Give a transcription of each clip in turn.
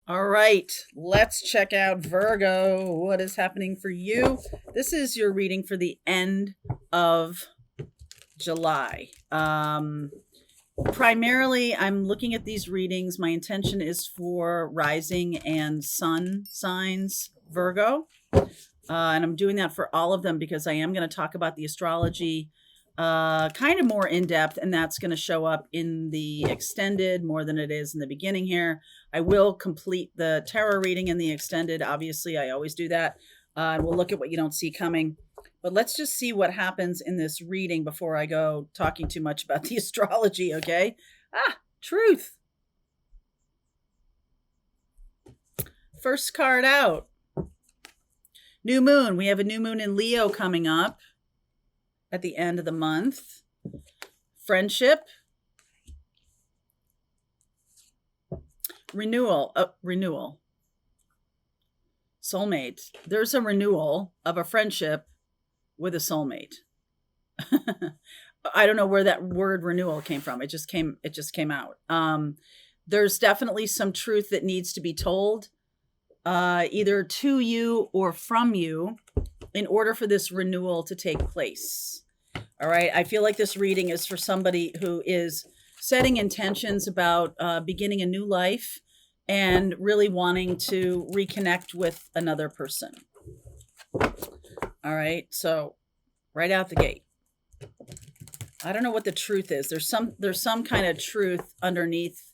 All right, let's check out Virgo. What is happening for you? This is your reading for the end of July. Primarily, I'm looking at these readings. My intention is for rising and sun signs, Virgo. And I'm doing that for all of them because I am going to talk about the astrology kind of more in depth, and that's going to show up in the extended more than it is in the beginning here. I will complete the tarot reading in the extended. Obviously, I always do that. And we'll look at what you don't see coming. But let's just see what happens in this reading before I go talking too much about the astrology, okay? Truth. First card out. New moon. We have a new moon in Leo coming up at the end of the month. Friendship. Renewal. Renewal. Soulmate. There's a renewal of a friendship with a soulmate. I don't know where that word renewal came from. It just came out. There's definitely some truth that needs to be told, either to you or from you, in order for this renewal to take place. All right. I feel like this reading is for somebody who is setting intentions about beginning a new life and really wanting to reconnect with another person. All right. So right out the gate, I don't know what the truth is. There's some kind of truth underneath.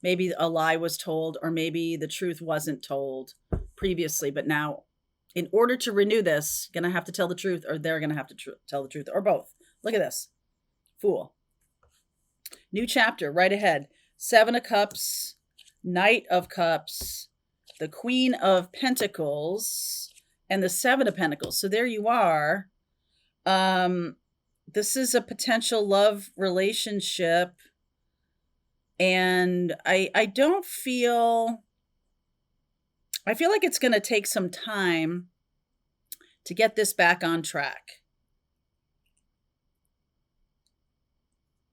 Maybe a lie was told, or maybe the truth wasn't told previously, but now in order to renew this, going to have to tell the truth, or they're going to have to tell the truth, or both. Look at this. Fool. New chapter right ahead. 7 of Cups, Knight of Cups, the Queen of Pentacles, and the 7 of Pentacles. So there you are. This is a potential love relationship. And I feel like it's going to take some time to get this back on track.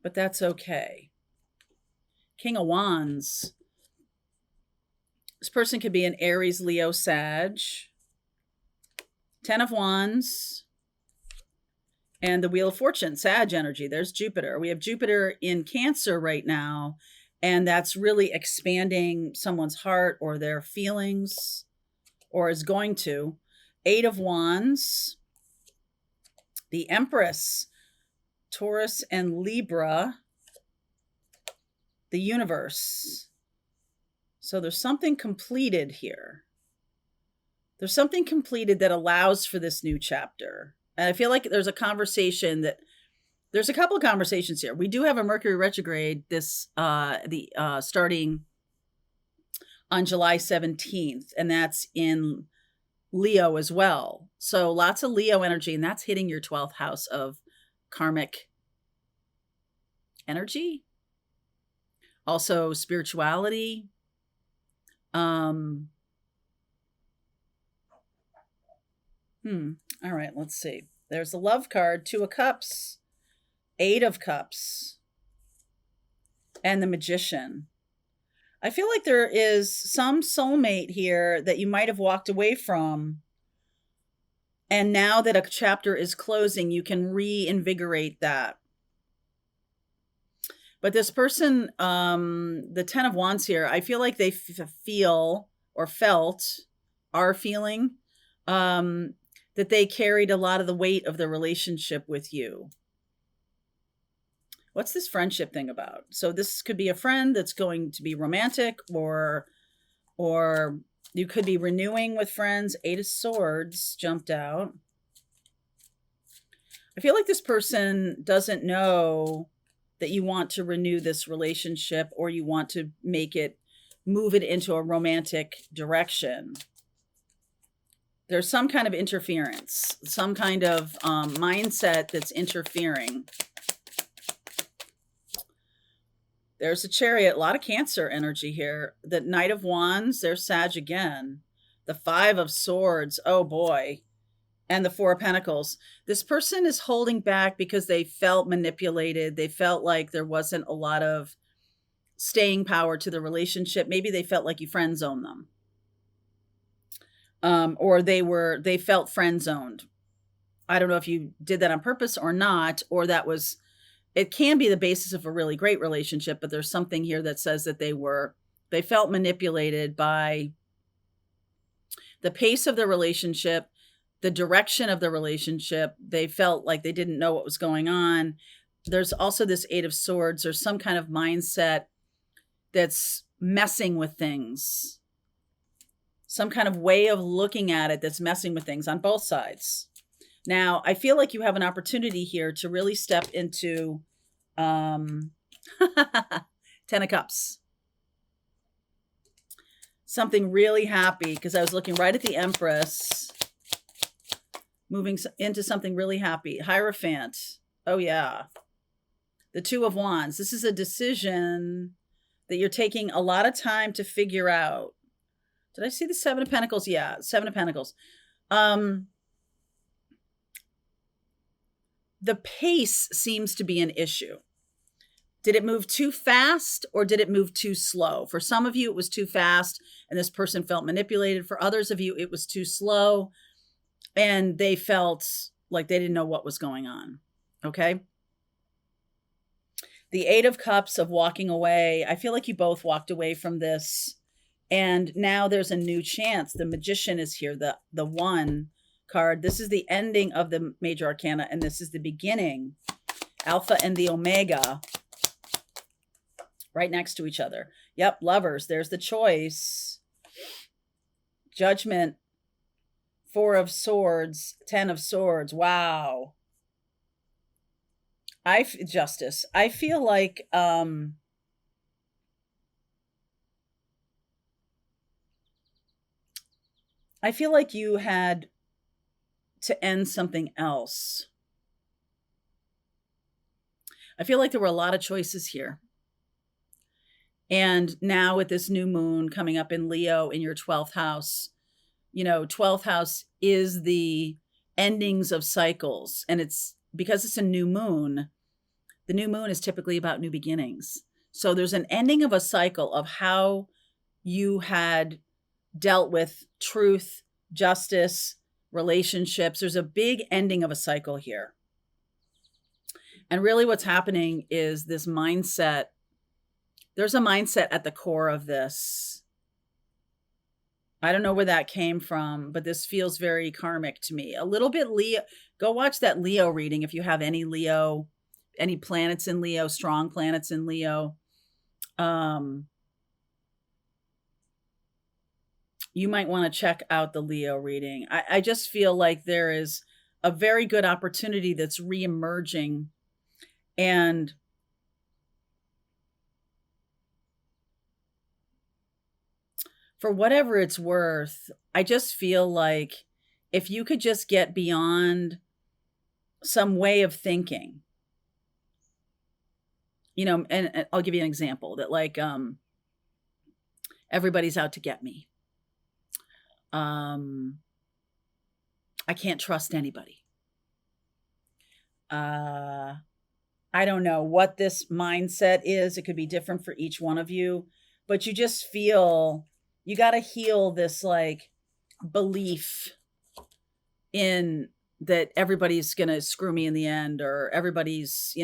But that's okay. King of Wands. This person could be an Aries, Leo, Sag. 10 of Wands. And the Wheel of Fortune, Sag energy. There's Jupiter. We have Jupiter in Cancer right now. And that's really expanding someone's heart or their feelings, or is going to. 8 of Wands. The Empress. Taurus and Libra. The Universe. So there's something completed here. There's something completed that allows for this new chapter. And I feel like there's a couple of conversations here. We do have a Mercury retrograde starting on July 17th, and that's in Leo as well. So lots of Leo energy, and that's hitting your 12th house of karmic energy. Also spirituality. All right, let's see. There's the Love card, 2 of Cups, 8 of Cups, and the Magician. I feel like there is some soulmate here that you might have walked away from. And now that a chapter is closing, you can reinvigorate that. But this person, the 10 of Wands here, I feel like they feel or are feeling that they carried a lot of the weight of the relationship with you. What's this friendship thing about? So this could be a friend that's going to be romantic, or you could be renewing with friends. 8 of Swords jumped out. I feel like this person doesn't know that you want to renew this relationship, or you want to move it into a romantic direction. There's some kind of interference, some kind of mindset that's interfering. There's a Chariot, a lot of Cancer energy here. The Knight of Wands, there's Sag again. The 5 of Swords, oh boy. And the 4 of Pentacles. This person is holding back because they felt manipulated. They felt like there wasn't a lot of staying power to the relationship. Maybe they felt like you friend zoned them. Or they felt friend zoned. I don't know if you did that on purpose or not, or it can be the basis of a really great relationship, but there's something here that says that they felt manipulated by the pace of the relationship, the direction of the relationship. They felt like they didn't know what was going on. There's also this 8 of Swords. There's some kind of mindset that's messing with things. Some kind of way of looking at it that's messing with things on both sides. Now, I feel like you have an opportunity here to really step into 10 of Cups. Something really happy, because I was looking right at the Empress, moving into something really happy. Hierophant. Oh, yeah. The 2 of Wands. This is a decision that you're taking a lot of time to figure out. Did I see the 7 of Pentacles? Yeah, 7 of Pentacles. The pace seems to be an issue. Did it move too fast or did it move too slow? For some of you, it was too fast and this person felt manipulated. For others of you, it was too slow and they felt like they didn't know what was going on. Okay. The 8 of Cups of walking away. I feel like you both walked away from this and now there's a new chance. The Magician is here, the 1 card. This is the ending of the Major Arcana and this is the beginning. Alpha and the Omega. Right next to each other. Yep, Lovers. There's the Choice. Judgment. 4 of Swords. 10 of Swords. Wow. Justice. I feel like I feel like you had to end something else. I feel like there were a lot of choices here. And now with this new moon coming up in Leo in your 12th house, 12th house is the endings of cycles. And it's because it's a new moon. The new moon is typically about new beginnings. So there's an ending of a cycle of how you had dealt with truth, justice, relationships. There's a big ending of a cycle here. And really what's happening is this mindset. There's a mindset at the core of this. I don't know where that came from, but this feels very karmic to me. A little bit Leo. Go watch that Leo reading if you have any Leo, any planets in Leo, strong planets in Leo. You might want to check out the Leo reading. I just feel like there is a very good opportunity that's reemerging. And for whatever it's worth, I just feel like if you could just get beyond some way of thinking, and I'll give you an example that like, everybody's out to get me. I can't trust anybody. I don't know what this mindset is. It could be different for each one of you, but you just feel you got to heal this like belief in that everybody's going to screw me in the end, or everybody's,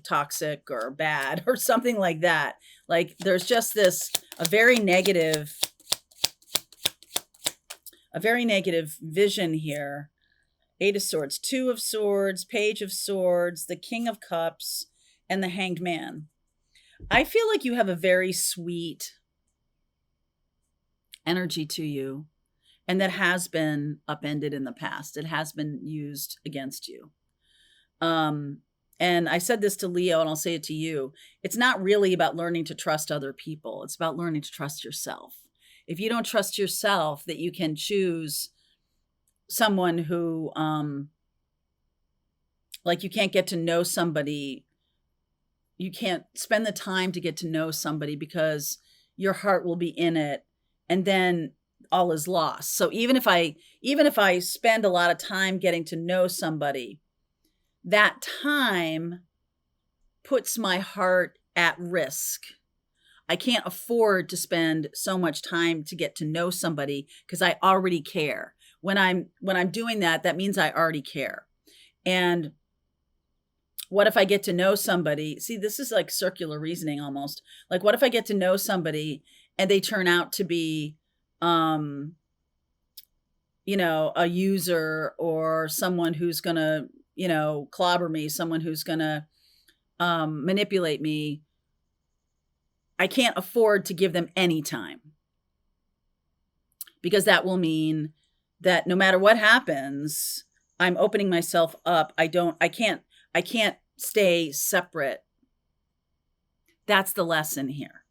toxic or bad or something like that. Like there's just a very negative vision here. 8 of Swords, 2 of Swords, Page of Swords, the King of Cups, and the Hanged Man. I feel like you have a very sweet energy to you, and that has been upended in the past. It has been used against you. And I said this to Leo, and I'll say it to you. It's not really about learning to trust other people. It's about learning to trust yourself. If you don't trust yourself that you can choose someone who, like you can't get to know somebody, you can't spend the time to get to know somebody because your heart will be in it, and then all is lost. So even if I spend a lot of time getting to know somebody, that time puts my heart at risk. I can't afford to spend so much time to get to know somebody because I already care. When I'm doing that, that means I already care. And what if I get to know somebody? See, this is like circular reasoning almost. Like, what if I get to know somebody and they turn out to be, a user, or someone who's going to, clobber me, someone who's going to manipulate me? I can't afford to give them any time, because that will mean that no matter what happens, I'm opening myself up. I can't stay separate. That's the lesson here.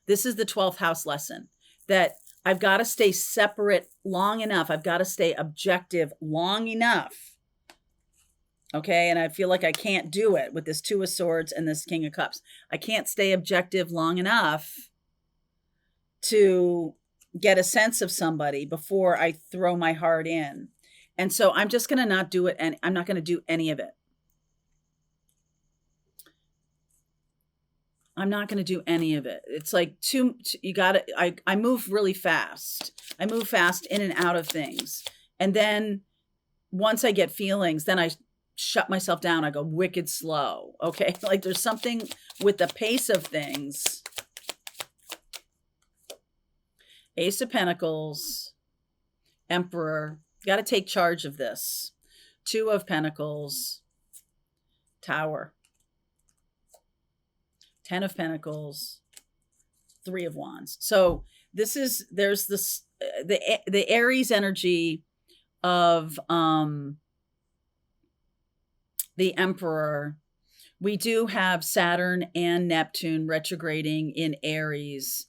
This is the 12th house lesson, that I've got to stay separate long enough. I've got to stay objective long enough. Okay. And I feel like I can't do it with this 2 of Swords and this King of Cups. I can't stay objective long enough to get a sense of somebody before I throw my heart in. And so I'm just going to not do it. And I'm not going to do any of it. I'm not going to do any of it. It's like I move really fast. I move fast in and out of things. And then once I get feelings, then I shut myself down. I go wicked slow. Okay. Like there's something with the pace of things. Ace of Pentacles, Emperor, got to take charge of this. 2 of Pentacles, Tower, 10 of Pentacles, 3 of Wands. So there's this, the Aries energy of the Emperor. We do have Saturn and Neptune retrograding in Aries.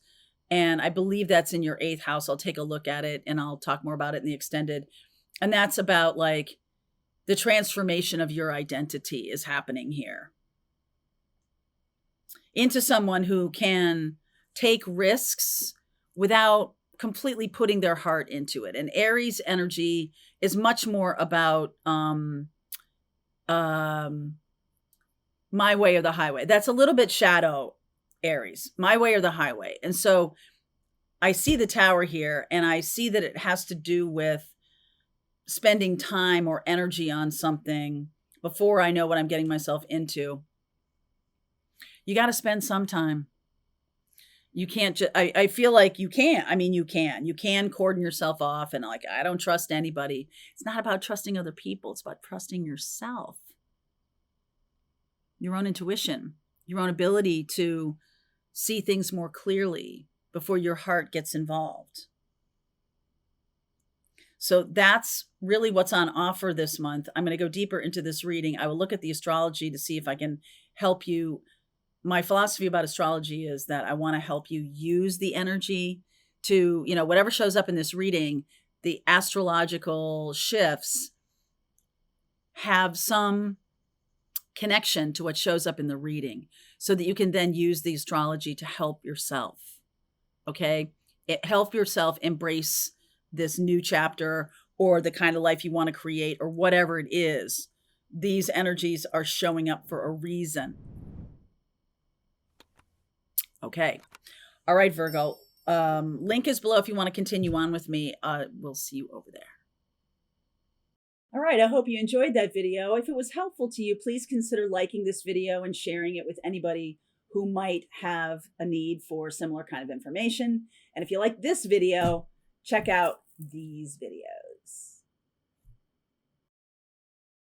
And I believe that's in your 8th house. I'll take a look at it and I'll talk more about it in the extended. And that's about like the transformation of your identity is happening here into someone who can take risks without completely putting their heart into it. And Aries energy is much more about my way or the highway. That's a little bit shadow Aries, my way or the highway. And so I see the Tower here, and I see that it has to do with spending time or energy on something before I know what I'm getting myself into. You got to spend some time. You can't just, I feel like you can't. I mean, you can cordon yourself off and like, I don't trust anybody. It's not about trusting other people. It's about trusting yourself, your own intuition, your own ability to see things more clearly before your heart gets involved. So that's really what's on offer this month. I'm going to go deeper into this reading. I will look at the astrology to see if I can help you. My philosophy about astrology is that I want to help you use the energy to, whatever shows up in this reading, the astrological shifts have some connection to what shows up in the reading so that you can then use the astrology to help yourself. Okay. Help yourself embrace this new chapter or the kind of life you want to create or whatever it is. These energies are showing up for a reason. Okay. All right, Virgo. Link is below if you want to continue on with me. We'll see you over there. All right. I hope you enjoyed that video. If it was helpful to you, please consider liking this video and sharing it with anybody who might have a need for similar kind of information. And if you like this video, check out these videos.